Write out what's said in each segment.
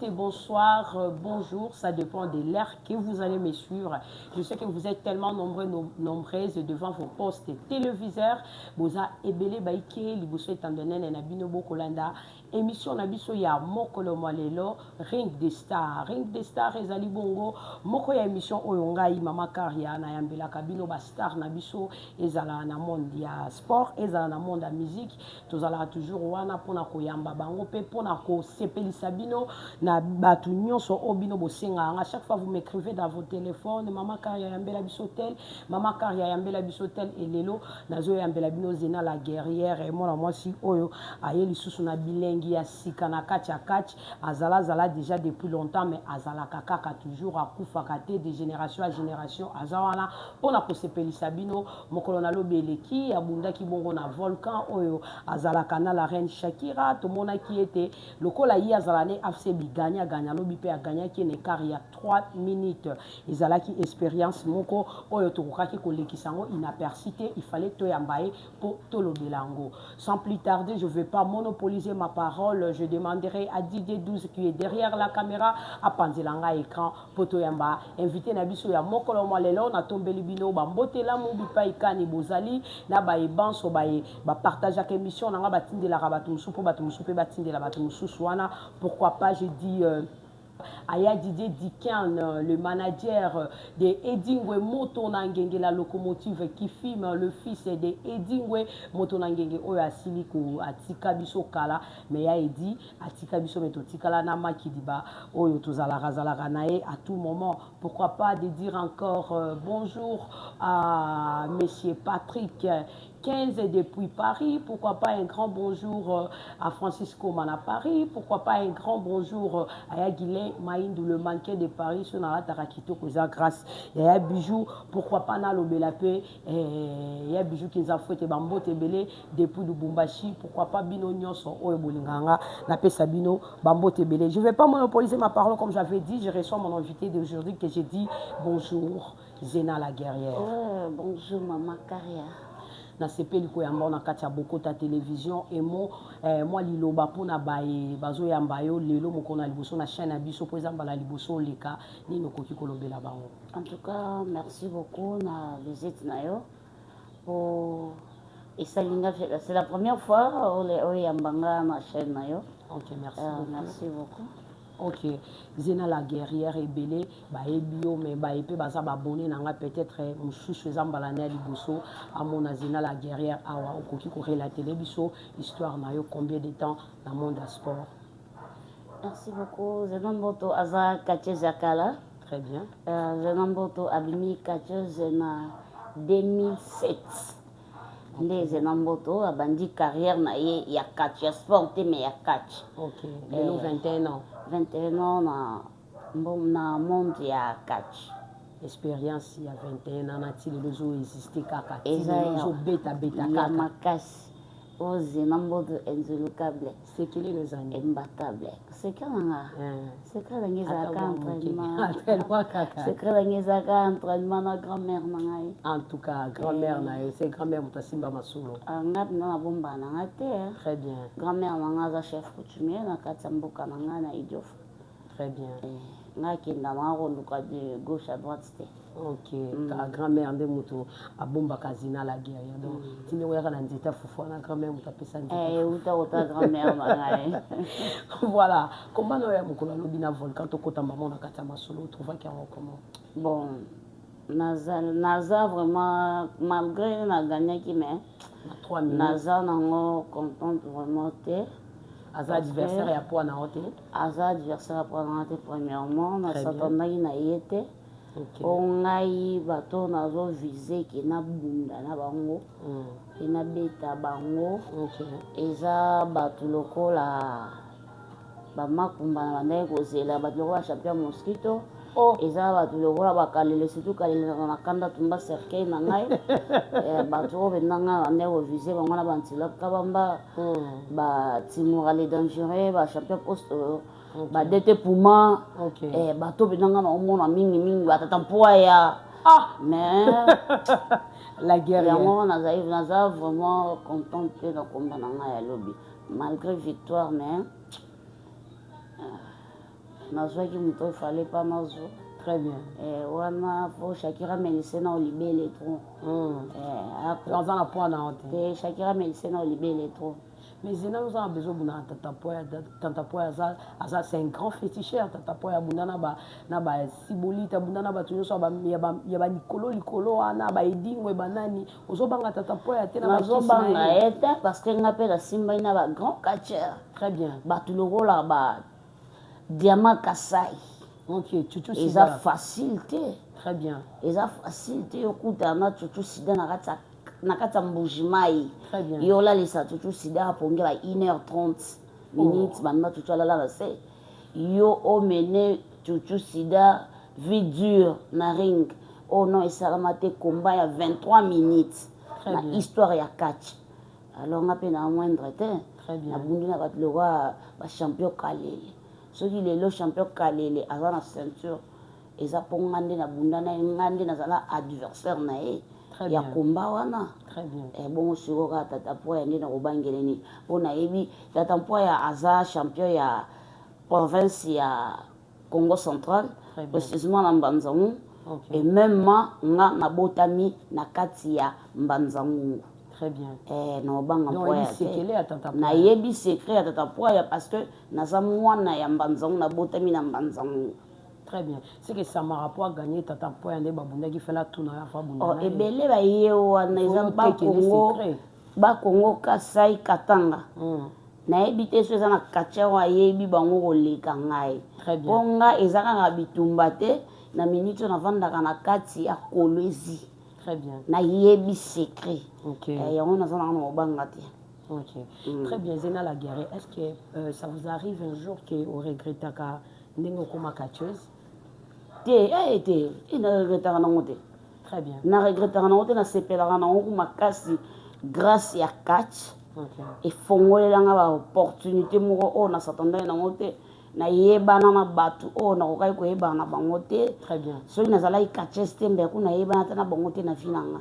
et bonsoir, bonjour, ça dépend de l'heure que vous allez me suivre. Je sais que vous êtes tellement nombreuses devant vos postes téléviseurs. Boza ebele baike liboso etandonene na bino bokolanda émission na biso ya mokolo malelo Ring des Stars. Ring des Stars ezali bongo moko ya émission oyo ngai Mama Karia na yambelaka bino ba star na biso ezala na monde ya sport, ezala na monde ya musique. Tozala toujours wana pona koyamba bango pe pona ko sepelisa bino na batu nyonso obino bosenga. À chaque fois vous m'écrivez dans vos téléphones Mama Karia yambela biso tel, Mama Karia yambela biso tel et lelo nazo yambela bino Zena la guerrière et moi si oyo aye lisusu na bilengi ya sika na kati azala déjà depuis longtemps mais azala kaka toujours akufa kate de génération à génération azawana pona ko sepelisa bino mokolo na lobeleki abundaki bongo na volcan oyo azala kana la reine Shakira to mona qui était lokola yi azala ne afse bi gagna lobi pe a gagna ki ne carrière 3 minutes ezalaki expérience moko oyo to kokaki ko lekisango inapercité il fallait to yambaye pour to lobelango. Sans plus tarder, je vais pas monopoliser ma parole, je demanderai à Didier 12 qui est derrière la caméra à panzelanga écran pour to yamba invité na biso ya mokolo malelo na tombeli bino ba mbotela mu bipa ikani bozali na ba ebanso ba partage ak émission na nga batindela rabatu musupo batu musupe batindela batu mususu wana pourquoi pas je dis Aya Didier Dikan, le manager de Edingwe Motonangenge, la locomotive qui filme le fils de Edingwe Motonangenge, Oya Siliko, Atika Biso Kala, mais ya Edi, Atika Biso Metotikala Nama Kidiba, Oyo Tozala Razala Ranae, à tout moment. Pourquoi pas de dire encore bonjour à Monsieur Patrick 15 depuis Paris, pourquoi pas un grand bonjour à Francisco Mana Paris, pourquoi pas un grand bonjour à Yaguilin Maïndou, le mannequin de Paris, sur la Tarakito Koza grâce, il y a Bijou, pourquoi pas Nalo Belapé, il y a Bijou qui nous a fouetté Bambo Tebele depuis Lubumbashi, pourquoi pas Bino Nyonso, Oebolinganga, Napé Sabino, Bambo Tebele. Je ne vais pas monopoliser ma parole comme j'avais dit, je reçois mon invité d'aujourd'hui que j'ai dit bonjour, Zena la guerrière. Bonjour Mama Karia. Na sepeli ko yamba na kati ya bokota télévision et moi liloba pona baye bazo yamba yo lelo mokona liboso na chaîne biso po ezamba la liboso leka ni nokoki kolobela bango. En tout cas, merci beaucoup na visite na yo pour c'est la première fois au yambanga na chaîne na yo. OK, merci beaucoup. Merci beaucoup. OK, Zena la guerrière est belé, bio mais épée baza abonné nanga peut-être mususu ezambala na liboso amona Zena la guerrière awa okoki ko relater biso histoire na yo combien de temps dans monde du sport. Merci beaucoup. Zena Mboto aza kache zakala. Très bien. Zena Mboto abimi kache zena 2007. Les Zena Mboto abandi carrière na ye ya catch ya sport mais ya catch. OK. Et 21 ans. 21 ans na monde ya catch. Expérience il y a 21 ans na-ti les zo existé kaka. Zo beta kaka. Makasi. O Zena Mboto inzulukable. C'est qu'il est nos années. Imbattable. C'est quand nga. C'est quand ngeza ka entraînement. C'est quand ngeza ka entraînement na grand-mère na ngai. En tout cas, grand-mère na c'est grand-mère Mutasimba Masolo. Ngat na bomba na ngate. Très bien. Grand-mère na nga chef coutumier na kati mboka na nga na Idiof. Très bien. Ngaki na maro luka de gauche à droite. OK. Ta grand-mère de muto abomba kazina la guerre. Donc tine wera na nzeta fufu na grand-mère mutapesa nzeta. Uta grand-mère na ngai. Voilà. Comment no ya mukolo lobina volcan to kota maman na kati Masolo trouva qu'il y a comment. Bon. Naza vraiment malgré na gagné qui mais 3 minutes. Naza nango contente vraiment te. Aza adversaire ya po na hote. Aza adversaire po na hote premièrement na satana na yete. OK. Ongai bato nazo viser ki na bunda na bango. Ina beta bango. OK. Eza bato lokola ba makumba na bandai kozela bato lokola champion mosquito. Eza bato lokola bakalele surtout kalele na kanda tumba cercueil na ngai. Bato o benanga bandai ko viser bango na bantila kabamba. Ba Timora les dangereux ba champion poste ba dete puma. Bato benanga na omona mingi batatampoa ya mais la guerre yango naza vraiment contente na komba na ngai ya lobby malgré victoire mais nazwaki moto il fallait pas nazwa. Très bien. Wana fo Shakira melise na olibele trop. Dans un point dans Shakira melise na olibele trop. Mais Zena nous avons besoin de Tata Poya c'est un grand féticheur. Tata Poya bundana ba sibolita bundana ba tunyo so ba ya Nicolo ana ba edingwe banani ozobanga Tata Poya tena ba ozobanga eta parce que ngapela Simba ina ba grand catcheur. Très bien. Ba tulokola ba Diamant Kasai. OK, Chuchu Sida. Eza facilité. Très bien. Eza facilité okuta na Chuchu Sida na kata mbujimai. Très bien. Yola lisa Chuchu Sida pongela 1h30 minutes banda Chuchu la la c'est. Yo omene Chuchu Sida vie dure na ring. Oh non, esalamate combat ya 23 minutes. Très na bien. Histoire ya catch. Alors on a peine à moindre temps. Très bien. Na bundu na bat le roi ba champion Kalele. Ceux qui le champion Kalele avant la ceinture eza pongande na bundana ngande na zala adversaire na e ya combat wana. Très bien. Bon siko ka Tata Poya ndi na kobangeleni pona yebi Tata Poya aza champion ya province ya Congo central précisément na Mbanzangu. Et même nga na botami na kati ya Mbanzangu. Très bien. Na obanga Poya na yebi secret ya Tata Poya parce que naza mwana ya Mbanzangu na botami na Mbanzangu. Très bien. C'est que ça m'a rapport à gagner Tata Poya nde babunda qui fait la tourna ya fa bunda. Ebele ba yewa na eza ba Congo Kasai Katanga. Na yebi te so eza na kacha wa yebi bango koleka ngai. Très bien. Ponga eza kaka bitumba te na minute na vandaka na kati ya Kolwezi. Très bien. Na yebi secret. OK. Yango naza na obanga te. OK. Très bien. Zena la guerre. Est-ce que ça vous arrive un jour que vous regrettez ka ndenge koma catcheuse? Ina regrettaka nango te. Très bien. Na regrettaka nango te na sepelaka nango makasi grâce ya catch. OK. Et fongolelanga ba opportunité moko o na s'attendait nango te. Na yebana na batu o na kokai ko yebana na bango te. Très bien. So na zala catcheuse te mbe ko na yebana ta na bango te na finanga.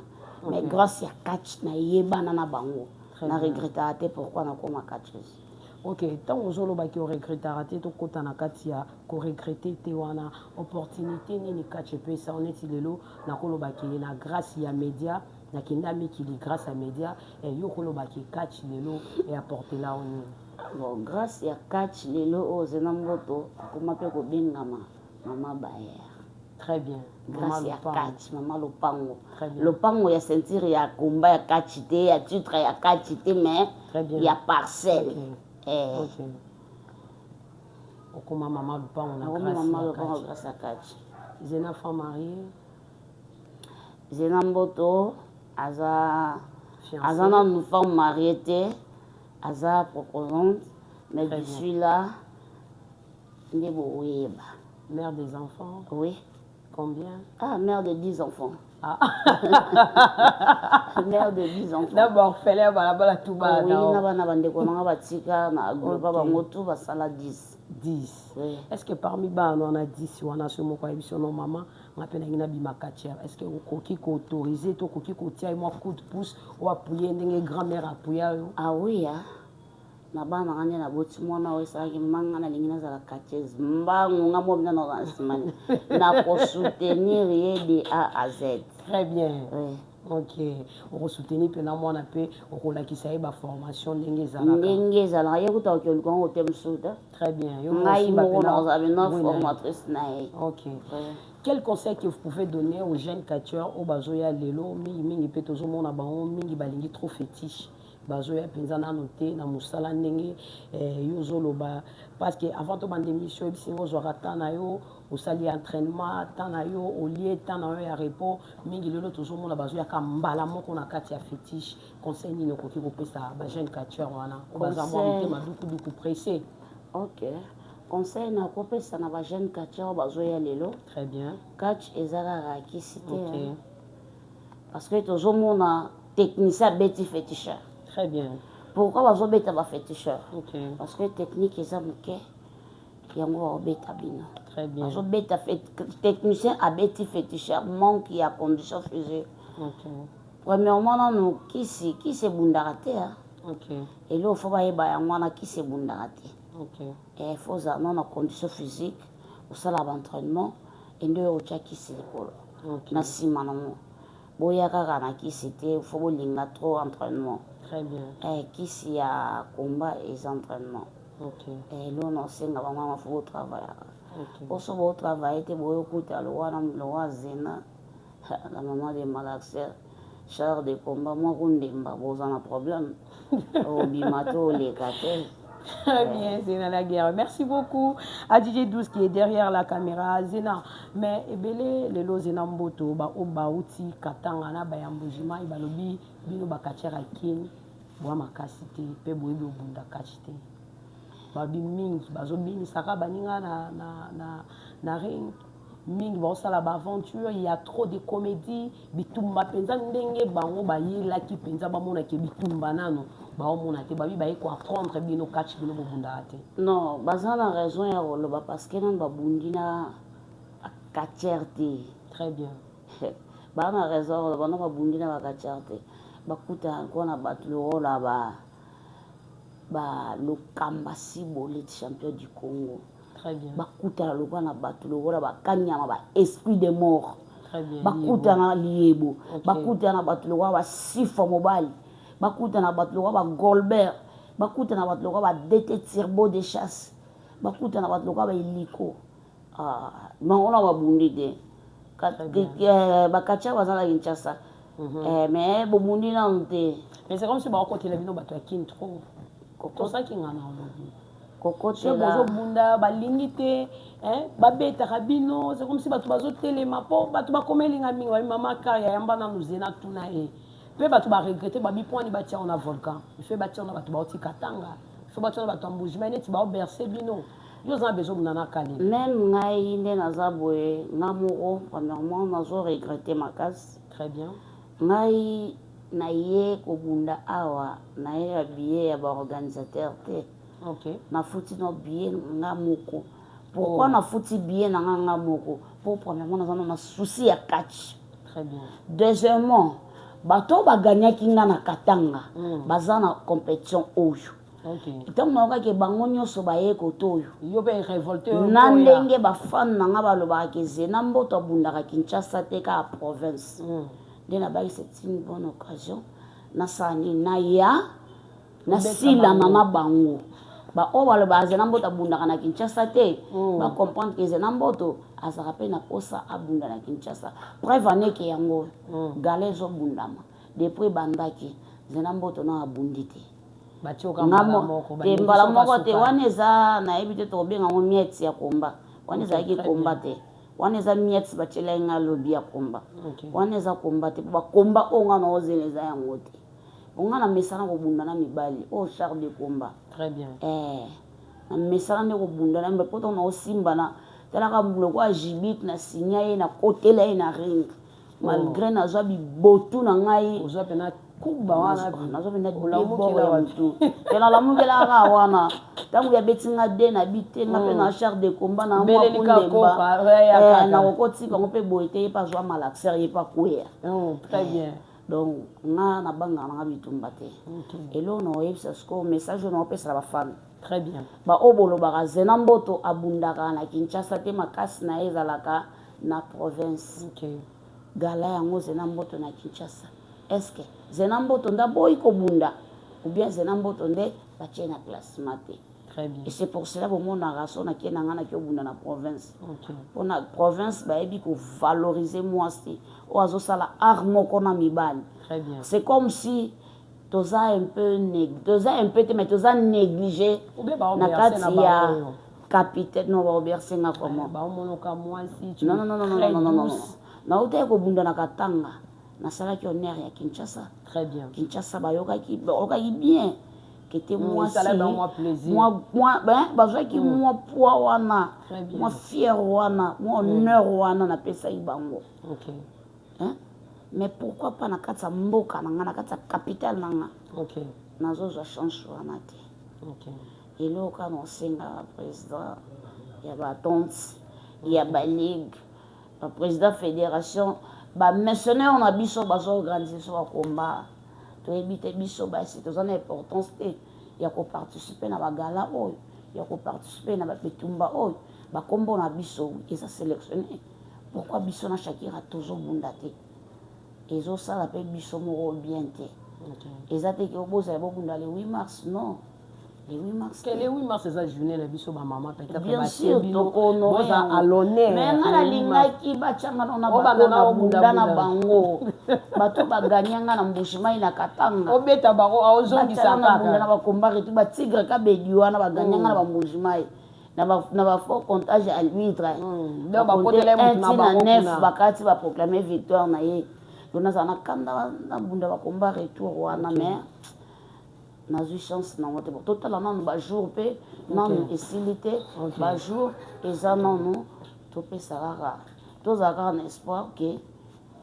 Mais grâce ya catch na yebana na bango. Na regrettaka te pourquoi na koma catcheuse. OK, tant aux oloba qui regrette raté to kota na katia ko regretter te wana opportunité ni catch pe ça on est lelo na koloba ki na grâce ya média na kindami ki grâce à média et yo koloba ki catch lelo et apporter là on. Bon, grâce ya catch lelo o zena mboto akoma pe ko bengama mama Bayer. Très bien. Grâce ya catch mama Lopango. Très bien. Lopango ya ceinture ya combat ya catch te ya titre ya catch te mais ya parcelle. OK. Okoma maman Lupa on a grâce à catch. Zena femme mariée. Zena mboto aza na une femme mariée te aza proposante mais je suis là ndebo weba. Mère des enfants. Oui. Combien? Mère de 10 enfants. Mère de 10 enfants. D'abord, fallait balabala tout bas. Oui, na bandeko na batika na groupe bango tout basala 10. 10. Oui. Est-ce que parmi ba on a 10 on a ce mot quoi émission non maman on appelle ngina bima katia. Est-ce que koki ko autoriser to koki ko tia moi coup de pouce ou appuyer ndenge grand-mère appuyer yo? Oui na bana ngane na boti mwana osalaki manga na lingina za la catcheuse mbangu ngamo bina na rasimani na ko soutenir de A à Z. Très bien. Oui. OK. On soutenir pe na mwana pe okolakisa ye ba formation ndenge zala ye kuta ko lukongo tem souda. Très bien. Yo ngai mo na za formatrice na ye. OK. Quel conseil que vous pouvez donner aux jeunes catcheurs au bazoya lelo mingi pe tozo mona bango mingi balingi trop fétiche? Bazoya penza na noté na musala ndenge yozoloba parce que avant to bande mission bisingo zora tana yo osali entraînement tana yo au lieu tana yo ya repos mingi lelo toujours mona bazoya ka mbala moko na kati ya fétiche conseil ni ko pesa ba jeune catcheur wana o bazamwa mutema duku pressé. OK. Conseil na ko pesa na ba jeune catcheur bazoya lelo. Très bien. Catch ezaka kisite. OK. Parce que toujours mona technicien beti féticheur. Très bien. Pourquoi bazo beta ba féticheur? OK. Parce que technique eza muke yango beta bino. Très bien. Bazo beta technicien a beti féticheur manque ya condition physique. OK. Premièrement nous qui se bundaraté. OK. Et là il faut ba yeba yango na qui se bundaraté. OK. Et faut ça non na condition physique osala l'entraînement et nde otia kisi likolo na nsima nango boya kaka na kisi te faut bolinga trop entraînement. Très bien. Kisi ya combat et entraînement. Et là on senga bango faut travailler. Oso bo travailler te boyo kuta lo wana zena la maman de Malaxer char de combat moi kundemba boza na problème au bimato les kate. Très bien, Zena la guerre. Merci beaucoup à DJ 12 qui est derrière la caméra. Zena, mais ebele lelo Zena Mboto ba oba uti katanga na ba yambojima ibalobi bino bakachera kin bwa makasite pe boyebi obunda kachite. Ba bi mingi bazo bini saka baninga na ring mingi ba osala ba aventure, il y a trop de comédie bitumba penza ndenge bango ba yela ki penza ba mona ke bitumba nano. Apprendre bino catch bino bobunda ate. Non, bazana raison ya roloba parce que nan babundina kacherte. Très bien. Bana raison bana babundina kacherte. Bakuta kona batlo la ba lokamba sibolé champion du Congo. Très bien. Bakuta lo kona batlo la ba kanyama ba esprit de mort. Très bien. Bakuta na liebo. Bakuta na batlo ba sifa mobile. Bakuta na batlo ba Golbert, bakuta na batlo ba DT Turbo de chasse, bakuta na batlo ba hélico. On a bundi de bakacha bazala Kinshasa. Mais bobundi na nte. Mais c'est comme si ba côté la bino bato kin trop. Koko ça qui ngana olobi. Koko c'est bozo bunda ba lingité, ba beta rabino, c'est comme si bato bazo telema po bato ba komelinga mingi ba mama kaya yamba na nuzena tuna e. Peu bato ba regretter ba bi point ni batia on a volcan. Il fait batia on a bato ba oti katanga. Il fait batia on a bato mbujima neti ba bercer bino. Yo za besoin nana kali. Même ngai nde nazaboye namuro premièrement nazo regretter ma casse. Très bien. Ngai na ye ko bunda awa na ye billet ya ba organisateur te. OK. Na futi no billet ngamoko. Pourquoi na futi billet na ngamoko? Pour premièrement na souci ya catch. Très bien. Deuxièmement, bato ba gagner kinga na katanga. Bazana compétition oyo. OK. Tant na ke bango nyoso ba ye kotoyo. Yo be révolté. Na ndenge ba fan na nga baloba ke Zena Mboto bundaka Kinshasa te ka province. Dena ba c'est une bonne occasion. Na sani na ya na sila na bango. Ba o baloba Zena Mboto bundaka na Kinshasa te. Ba comprendre que Zena Mboto asa rappel na posa abunda na Kinshasa. Preuve ane ke yango galezo bundama. Depuis bandaki Zena Mboto na abundite. Mbala moko te wana eza na ebite to benga mo mieti ya komba wana eza ki komba te wana eza mieti bachela nga lobi ya komba wana eza komba te ba komba onga na ozela eza yango te onga na mesana ko bunda na mibali o char de combat. Très bien. Na mesana ne ko bunda na mbe poto na osimba na tala ka mbulo kwa jibit na signaye na kotela na ring malgré na zo bi botu na ngai ozo pena kuba wana nazo pena bolamuki la watu pena la mungela ka wana tangu ya betinga de na bite na pena char de combat na mwa kundemba na okoti ko pe boite pa zo malaxer ye pa kuya. Très bien. Donc na banga na bitumba te et là on a eu ce message on a pesa ba fan. Très bien. Ba obolo ba Zena Mboto abundaka na Kinshasa te makasi na ezalaka na province. OK. Gala yango Zena Mboto na Kinshasa. Est-ce que Zena Mboto nda boy ko bunda ou bien Zena Mboto nde ba na classement te. Très bien. Et c'est pour cela que mon raison na kenanga na bunda na province. OK. Pour na province ba ebi ko valoriser moi si o azo sala armo kona mibali. Très bien. C'est comme si toza un peu mais toza négligé na kati ya capitaine no ba oberse nga comment ba monoka moi si non na ote ko bunda na katanga na sala ki honneur ya Kinshasa. Très bien. Kinshasa ba yoka ki bien que te moi ça l'a moi plaisir moi bazwa ki moi poids wana moi fier wana moi honneur wana na pesa ibango. OK. Hein? Mais pourquoi pas na kati mboka na kati capitale nanga. OK. Nazo za chance wana te. OK. Et là quand on senga président ya ba tonte ya ba ligue ba président fédération ba mercenaires on a biso bazo organiser so combat to ebite biso ba c'est aux importance te ya ko participer na ba gala oyo ya ko participer na ba betumba oyo bakombo na biso eza sélectionné pourquoi biso na Shakira tozobunda te ezosala mpe biso moko bien te eza te ke obozala bobunda le 8 mars non le 8 mars le 8 mars eza journée na biso bamama peut-être bien sûr tokonoa à l'honneur mais nga nalingaki batianga no na bato na bunda na bango bato baganyanga na mbushimai na katanga obeta bango ozongisa kaka na bakombare tu batigre kabedi wana baganyanga na bambushimai na ba fort comptage à l'huître donc bakotela mutu na bango na bakati ba proclamer victoire na ye donc nazana kanda na bunda bakomba retour wana mais nazwi chance na moto totala nanu bajour mpe nanu esili te bajour eza nanu topesa kaka tozala kaka na espoir ke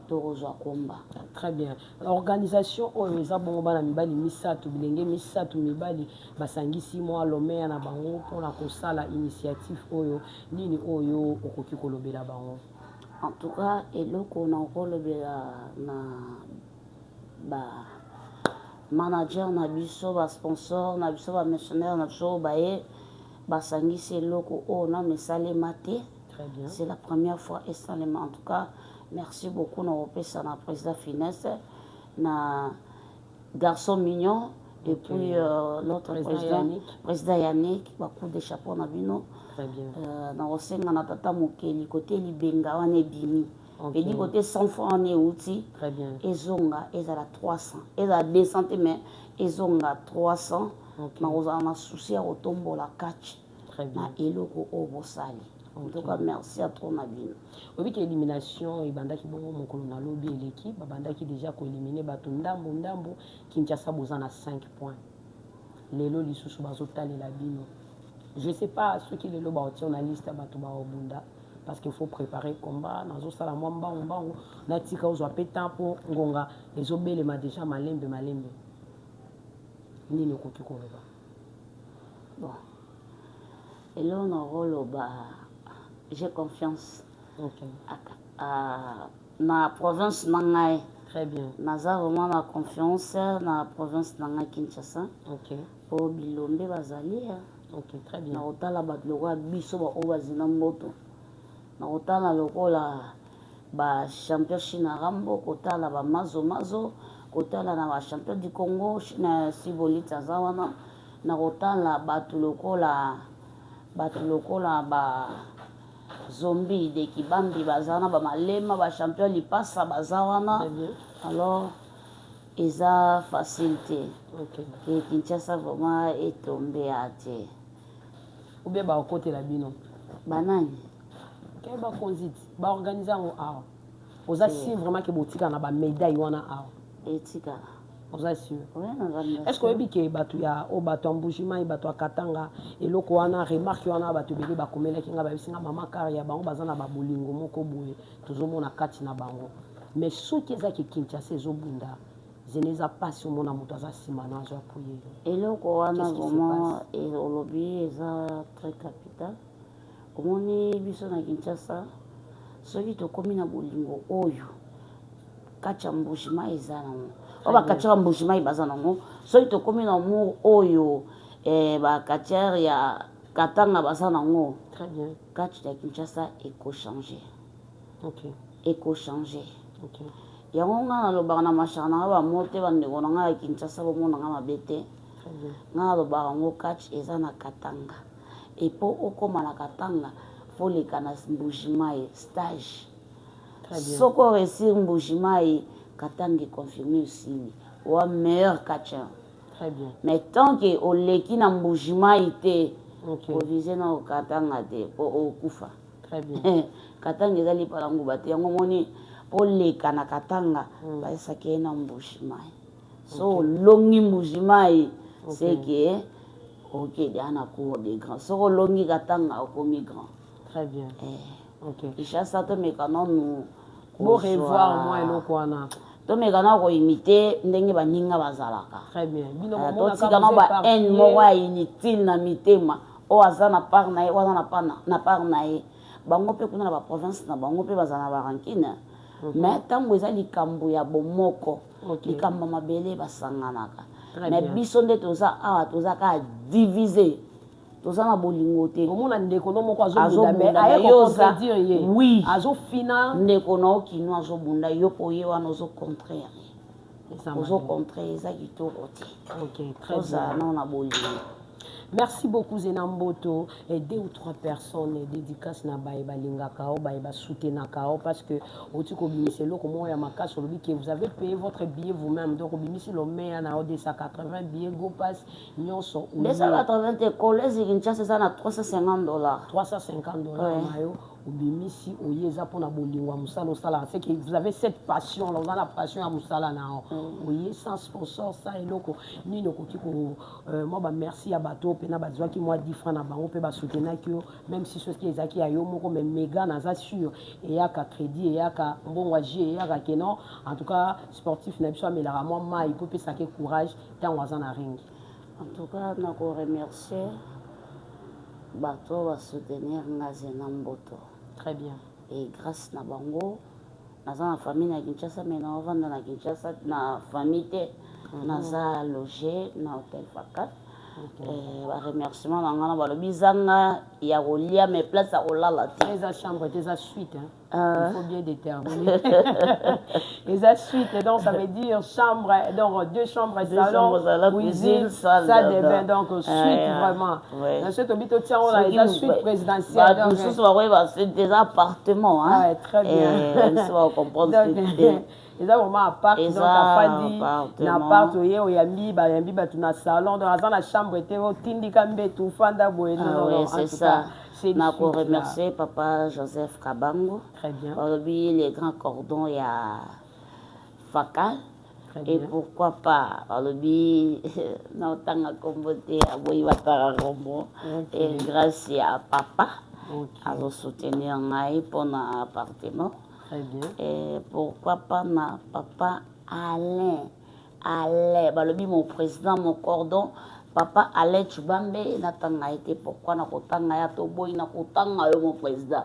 tokozwa komba. Très bien. Organisation oyo eza bongo bana mibali misato bilenge misato mibali basangisi mwa lomeya na bango mpona kosala initiative oyo nini oyo okoki kolobela bango? En tout cas eloko na kolobela na ba manager na biso ba sponsor na biso ba missionnaire na biso baye basangisi eloko oyo na mesalema te. Très bien. C'est la première fois esalema. En tout cas merci beaucoup na opesa na président Finesse na garçon mignon et puis l'autre président Yannick beaucoup de chapeau na bino. Très bien. Na osenga na tata mokeli côté libenga wana ebimi et du côté 100 francs en euti. Très bien. Ezonga ezala 300 ezala 200 mais ezonga 300 na ozala na souci ya kotombola catch na eloko oyo bosali. En tout cas, merci à toi, Nabine. Oui, élimination, et bandaki bongo mon colonel lobby et l'équipe, bandaki déjà ko éliminer bato ndambo ndambo Kinshasa bozana 5 points. Lelo lisusu bazotali la bino. Je sais pas ceux qui lelo ba on a liste bato ba obunda parce qu'il faut préparer combat nazo sala mwamba mbango na tika ozo petan pour ngonga ezobele ma déjà malembe. Nini okoki ko loba? Bon. Et là on a roloba j'ai confiance à la province Nangaï. Très bien. Naza vraiment la confiance dans la province Nangaï Kinshasa. Ok. Pour Bilombe Bazali. Ok, très bien. Na otala ba lokola biso ba obazina mboto. Na otala lokola ba champion China Rambo, kotala ba mazo, kotala na ba champion du Congo, China Sibolita Zawana. Na otala ba lokola ba Zombie de Kibambi bazana ba malema ba champion lipasa bazawana. Alors eza facilité. OK. Et Kinshasa vraiment est tombé à terre. Ou bien ba côté la bino. Banani. Quel ba konzit ba organiser en art. Oza si vraiment que botika na ba médaille wana art. Etika. Oza sûr. Oui, on est-ce que oyebi ke bato ya o bato Mbushima bato akatanga eloko wana remarque wana bato bele bakomelaki nga babisinga mama kar ya bango bazana ba bolingo moko boye tozomona kati na bango mais soki ezaki Kinshasa ezobunda zeneza pasi omona moto aza nsima na azo apuye eloko wana vraiment olobi eza très capital omoni biso na Kinshasa soki tokomi na bolingo oyo kati ya Mbushima eza nango oba kachira Mbushima baza nango soki tokomi na amour oyo ba ya katanga baza nango. Très bien. Kati ya Kinshasa éco-changer. OK. Éco-changer. OK. Yango nga nalobaka na mashana ba mote bandeko na nga ya Kinshasa bomona nga mabete. Très bien. Nga nalobaka ngo kati eza na katanga et po okoma na katanga foleka na Mbushima stage. Très bien. Soko réussir Mbushima katanga confirmé aussi wa meilleur catcheur. Très bien. Mais tant que oleki na Mbushima ite OK. proviser na katanga te po okufa. Très bien. Katanga ezali palangu bate yango moni po leka na katanga baisaki na Mbushima. So longi Mbushima c'est que OK diana cour des grands. So longi katanga okomi grand. Très bien. OK. Kinshasa to mekano nous Bon revoir moi eloko wana. To mekana ko imiter ndenge baninga bazalaka. Très bien. Bino mona ka ba en moko inutile na mitema o azana par na wana na par na bango pe kuna na ba province na bango pe bazana ba rankine. Mais tango eza likambo ya bomoko likambo mabele basanganaka. Mais biso nde toza awa toza ka diviser toza na bolingo te omona ndeko no moko azobunda aye yoza dire ye oui azofina ndeko na okino azobunda yo po ye wana ozocontraire ozocontraire eza kitoko te tozala nao na bolingo. Merci beaucoup Zena Mboto et 2 ou 3 personnes dédicaces na baeba lingaka o baeba soutenaka parce que oti ko bimisi loko mo ya makasi lobi que vous avez payé votre billet vous-même donc bimisi lo meya na 280 billets go pass nyonso 280 te kolezi Kinshasa ça na $350 mayo obimisi oyeza pona bolingo musala osala c'est que vous avez cette passion là, vous avez la passion à musala na oye sans sponsor ça eloko ni no koki ko moi ba merci à bato pena bazwa ki moi 10 francs na bango pe ba soutenir que même si ce qui ezaki ayo moko mais méga na za sûr et ya ka crédit et ya ka mbongo J et ya ka kenon en tout cas sportif na biso amelara moi ma il peut pesa ke courage tant waza na ring. En tout cas na ko remercier bato ba soutenir na Zena Mboto. Très bien. Et grâce na bango, naza na famille na Kinshasa, mais na ovanda na Kinshasa na famille te, naza logé na hôtel Fakat. Ba remerciement na ngana balobi zanga ya kolia mais place à kolala te. Les chambre, des suite il faut bien déterminer. Les suite donc ça veut dire chambre donc 2 chambres salon, cuisine, salle de bain donc suite vraiment. Dans cette hôpital tiens on a les suite présidentielle donc tout ça va c'est des appartements hein. Ouais, très bien. Ça va comprendre eza vraiment appart donc afandi na appart oye oyambi bayambi bato na salon donc aza na chambre te otindika mbetu fanda boye non c'est ça na ko remercier papa Joseph Kabango. Très bien. Balobi les grands cordons il y a Fakal et pourquoi pas balobi na otanga kombote aboyi batara rombo et grâce à papa à soutenir ngai pour un appartement. Très bien. Et pourquoi pas ma papa Alain, balobi mon président, mon cordon, papa Alain Chubambe, n'a été pourquoi n'a pas ya to boy n'a pas yo mon président,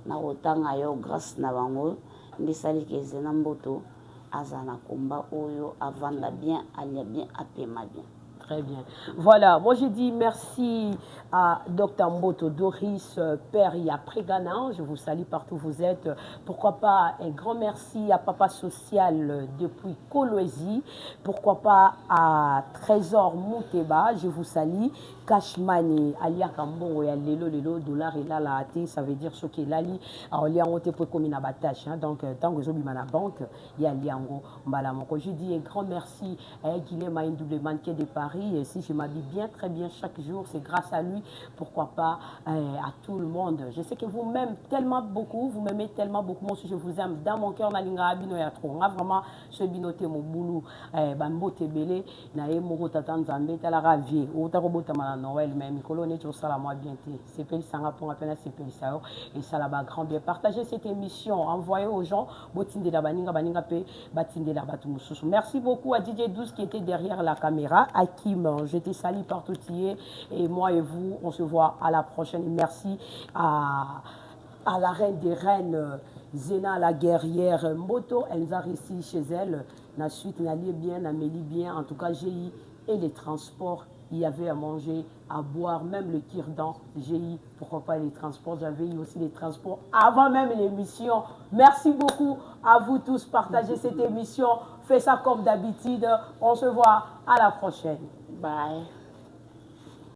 n'a pas yo grâce na bango, ndi sali ke Zena Mboto, azana komba oyo avant la bien, alia bien, apema bien. Très bien. Voilà, moi je dis merci à Dr Mboto Doris Peria Prégana, je vous salue partout où vous êtes. Pourquoi pas un grand merci à Papa Social depuis Kolwezi. Pourquoi pas à Trésor Mouteba, je vous salue. Cashmani, Alia Kambongo, ya lelo, dollar et là, la ça veut dire ce qui est là, alors il y a un peu comme une abatage, donc tant que je suis à la banque, il y a liango, je dis un grand merci à Guilhem Double Manqué de Paris, et si je m'habille bien, très bien chaque jour, c'est grâce à lui, pourquoi pas à tout le monde. Je sais que vous m'aimez tellement beaucoup, vous m'aimez tellement beaucoup, moi aussi je vous aime, dans mon cœur, Nalinga Abino Yatro, on a vraiment ce binoté, mon boulot, Bambo Tebele, Nae Moro Tatan Zambé, Talaravier, Otarobota Noël même colonne tout ça la moi bien c'est pas ça pour appeler c'est pas ça et ça là-bas grand bien partager cette émission envoyer aux gens botinde la baninga pe batinde la batu mususu. Merci beaucoup à DJ 12 qui était derrière la caméra, à Kim je te salue partout et moi et vous on se voit à la prochaine. Merci à la reine des reines Zena la guerrière Mboto, elle nous a réussi chez elle la suite n'allait bien Amélie bien en tout cas GI et les transports. Il y avait à manger, à boire, même le kirdan, j'ai eu, pourquoi pas les transports, j'avais eu aussi les transports avant même l'émission. Merci beaucoup à vous tous, partagez cette émission, faites ça comme d'habitude, on se voit à la prochaine. Bye.